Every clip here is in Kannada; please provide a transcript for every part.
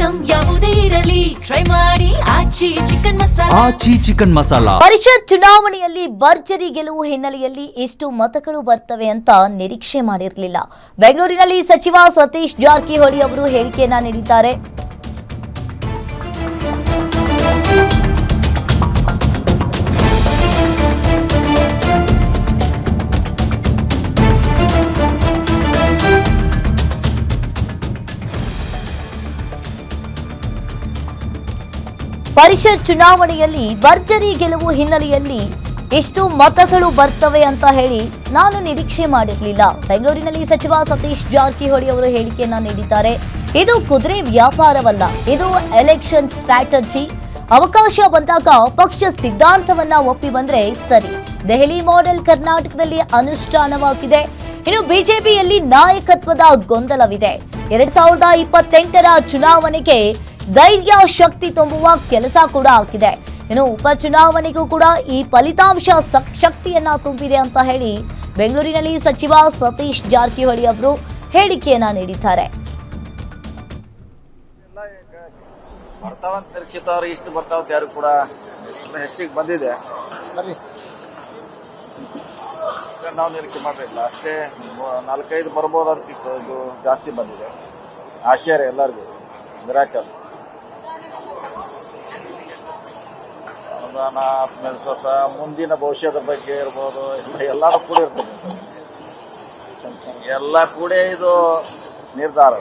ಐಟಂ ಯಾವುದೇ ಇರಲಿ ಟ್ರೈ ಮಾಡಿ ಆಚಿ ಚಿಕನ್ ಮಸಾಲಾ. ಪರಿಷತ್ ಚುನಾವಣೆಯಲ್ಲಿ ಭರ್ಜರಿ ಗೆಲುವು ಹಿನ್ನೆಲೆಯಲ್ಲಿ ಎಷ್ಟು ಮತಗಳು ಬರ್ತವೆ ಅಂತ ನಿರೀಕ್ಷೆ ಮಾಡಿರಲಿಲ್ಲ. ಬೆಂಗಳೂರಿನಲ್ಲಿ ಸಚಿವ ಸತೀಶ್ ಜಾರಕಿಹೊಳಿ ಅವರು ಹೇಳಿಕೆಯನ್ನ ನೀಡಿದ್ದಾರೆ. ಪರಿಷತ್ ಚುನಾವಣೆಯಲ್ಲಿ ಭರ್ಜರಿ ಗೆಲುವು ಹಿನ್ನೆಲೆಯಲ್ಲಿ ಎಷ್ಟು ಮತಗಳು ಬರ್ತವೆ ಅಂತ ಹೇಳಿ ನಾನು ನಿರೀಕ್ಷೆ ಮಾಡಿರಲಿಲ್ಲ. ಬೆಂಗಳೂರಿನಲ್ಲಿ ಸಚಿವ ಸತೀಶ್ ಜಾರಕಿಹೊಳಿ ಅವರು ಹೇಳಿಕೆಯನ್ನ ನೀಡಿದ್ದಾರೆ. ಇದು ಕುದುರೆ ವ್ಯಾಪಾರವಲ್ಲ, ಇದು ಎಲೆಕ್ಷನ್ ಸ್ಟ್ರಾಟಜಿ. ಅವಕಾಶ ಬಂದಾಗ ಪಕ್ಷ ಸಿದ್ಧಾಂತವನ್ನ ಒಪ್ಪಿ ಬಂದ್ರೆ ಸರಿ. ದೆಹಲಿ ಮಾಡೆಲ್ ಕರ್ನಾಟಕದಲ್ಲಿ ಅನುಷ್ಠಾನವಾಗಿದೆ. ಇನ್ನು ಬಿಜೆಪಿಯಲ್ಲಿ ನಾಯಕತ್ವದ ಗೊಂದಲವಿದೆ. 2028ರ ಚುನಾವಣೆಗೆ ಧೈರ್ಯ ಶಕ್ತಿ ತುಂಬುವ ಕೆಲಸ ಕೂಡ ಆಗಿದೆ. ಇನ್ನು ಉಪಚುನಾವಣೆಗೂ ಕೂಡ ಈ ಫಲಿತಾಂಶ ಶಕ್ತಿಯನ್ನ ತುಂಬಿದೆ ಅಂತ ಹೇಳಿ ಬೆಂಗಳೂರಿನಲ್ಲಿ ಸಚಿವ ಸತೀಶ್ ಜಾರಕಿಹೊಳಿ ಅವರು ಹೇಳಿಕೆಯನ್ನ ನೀಡಿದ್ದಾರೆ. ಇಷ್ಟು ಬರ್ತಾವಂತ ಯಾರು ಕೂಡ ಹೆಚ್ಚಿಗೆ ಬಂದಿದೆ, ಇಷ್ಟ ನಾವು ನಿರೀಕ್ಷೆ ಮಾಡಿರಲಿಲ್ಲ. ಅಷ್ಟೇ 4-5 ಬರ್ಬೋದಂತಿತ್ತು, ಇದು ಜಾಸ್ತಿ ಬಂದಿದೆ. ಆಶ್ಚರ್ಯ ಎಲ್ಲರಿಗೂ, ಮಿರಾಕಲ್. ಅನುದಾನ ಆದ್ಮೇಲೆ ಹೊಸ ಮುಂದಿನ ಭವಿಷ್ಯದ ಬಗ್ಗೆ ಇರ್ಬೋದು, ಎಲ್ಲಾನು ಕೂಡ ಇರ್ತದೆ. ಎಲ್ಲ ಕೂಡ ಇದು ನಿರ್ಧಾರ.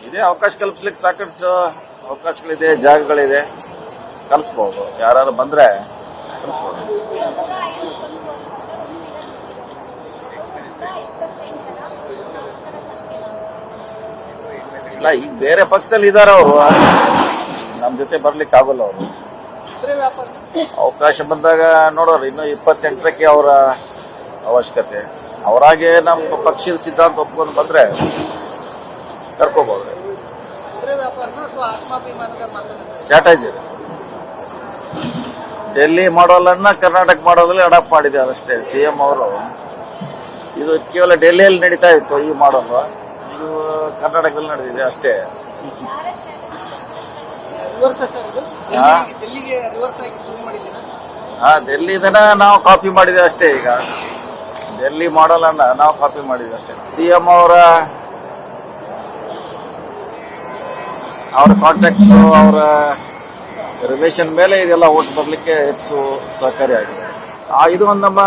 ಇದೇ ಅವಕಾಶ ಕಲ್ಪಿಸ್ಲಿಕ್ಕೆ ಸಾಕಷ್ಟು ಅವಕಾಶಗಳಿದೆ, ಜಾಗಗಳಿದೆ, ಕಲಿಸ್ಬೋದು. ಯಾರು ಬಂದ್ರೆ ಕಲಿಸ್ಬೋದು. ಇಲ್ಲ, ಈಗ ಬೇರೆ ಪಕ್ಷದಲ್ಲಿ ಇದಾರೆ ಅವರು, ನಮ್ಮ ಜೊತೆ ಬರ್ಲಿಕ್ಕೆ ಆಗಲ್ಲ ಅವರು. ಅವಕಾಶ ಬಂದಾಗ ನೋಡೋರು. ಇನ್ನು 28ಕ್ಕೆ ಅವರ ಅವಶ್ಯಕತೆ. ಅವರಾಗೆ ನಮ್ಮ ಪಕ್ಷದ ಸಿದ್ಧಾಂತ ಒಪ್ಕೊಂಡು ಬಂದ್ರೆ ಕರ್ಕೋಬಹುದು. ಸ್ಟ್ರಾಟಜಿ ಡೆಲ್ಲಿ ಮಾಡೋಲನ್ನ ಕರ್ನಾಟಕ ಮಾಡೋದ್ರಲ್ಲಿ ಅಡಾಪ್ಟ್ ಮಾಡಿದ್ದಾರೆ ಅಷ್ಟೇ. ಸಿಎಂ ಅವರು ಇದು ಕೇವಲ ಡೆಲ್ಲಿಯಲ್ಲಿ ನಡೀತಾ ಇತ್ತು ಈ ಮಾಡೋದು, ಇದು ಕರ್ನಾಟಕದಲ್ಲಿ ನಡೆದಿದೆ ಅಷ್ಟೇ. ಡೆಲ್ಲಿ ಇದನ್ನ ನಾವು ಕಾಪಿ ಮಾಡಿದ್ದೇವೆ ಅಷ್ಟೇ. ಈಗ ಡೆಲ್ಲಿ ಮಾಡಲ್ ಅನ್ನ ನಾವು ಕಾಪಿ ಮಾಡಿದ್ವಿ ಅಷ್ಟೇ. ಸಿಎಂ ಅವರ ಕಾಂಟ್ಯಾಕ್ಟ್ಸ್, ಅವರ ರಿಲೇಷನ್ ಮೇಲೆ ಇದೆಲ್ಲ ಓಟ್ ಬರ್ಲಿಕ್ಕೆ ಹೆಚ್ಚು ಸಹಕಾರಿಯಾಗಿದೆ. ಇದು ಒಂದು ನಮ್ಮ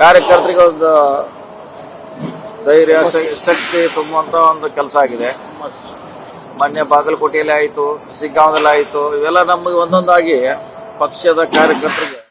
ಕಾರ್ಯಕರ್ತರಿಗೆ ಒಂದು ಧೈರ್ಯ ಶಕ್ತಿ ತುಂಬುವಂತ ಒಂದು ಕೆಲಸ ಆಗಿದೆ. ಮೊನ್ನೆ ಬಾಗಲಕೋಟೆಯಲ್ಲಿ ಆಯಿತು, ಸಿಗ್ಗಾಂವದಲ್ಲಿ ಆಯಿತು. ಇವೆಲ್ಲ ನಮಗೆ ಒಂದೊಂದಾಗಿ ಪಕ್ಷದ ಕಾರ್ಯಕರ್ತರಿಗೆ